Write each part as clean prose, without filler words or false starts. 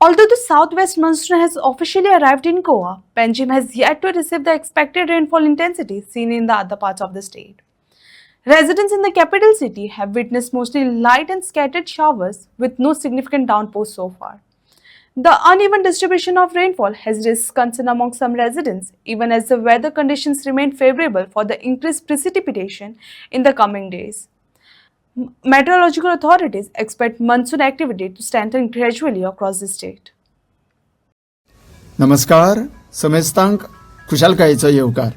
Although the southwest monsoon has officially arrived in Goa, Panjim has yet to receive the expected rainfall intensity seen in the other parts of the state. Residents in the capital city have witnessed mostly light and scattered showers with no significant downpours so far. The uneven distribution of rainfall has raised concern among some residents, even as the weather conditions remain favorable for the increased precipitation in the coming days. Meteorological authorities expect monsoon activity to strengthen gradually across the state. नमस्कार. समेस्तांक खुशालकायेचो येवकार.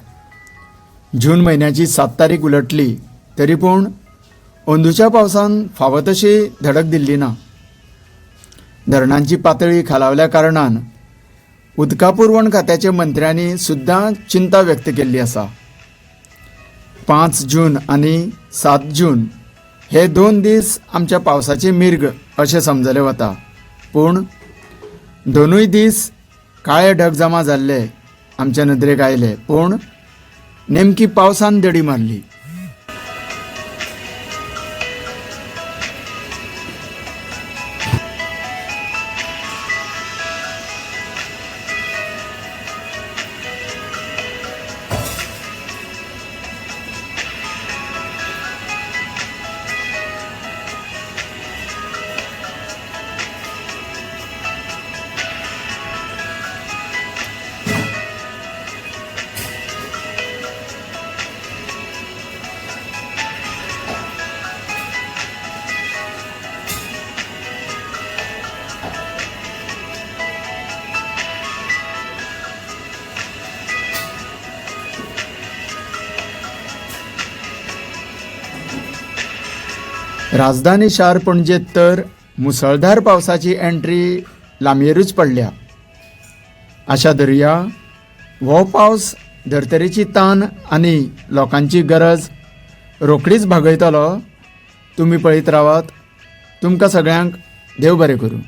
जून महिन्याची 7 तारीख उलटली तरी पूण अंदूच्या पावसान फावो तशी धडक दिल्ली ना. धरणांची पातळी खालावल्या कारणान उदका पुरवण खात्याच्या मंत्र्यांनी सुद्दां चिंता व्यक्त केल्ली आसा. 5 जून आनी 7 जून हे 2 दीस आमच्या पावसाची मिर्ग अशें समजले वता. पूण दोनूय दीस काळे ढग जमा जाल्ले आमच्या नदरेक आयले, पूण नेमकी पावसान दडी मारली. राजधानी शार पणजेत तर मुसळधार पावसाची एंट्री लांबयेरूच पडल्या. अशा दर्या हो पावस धर्तरेची तान आनी लोकांची गरज रोखडीच भागयतलो. तुमी पळयत रावात. तुमकां सगळ्यांक देव बरें करूं.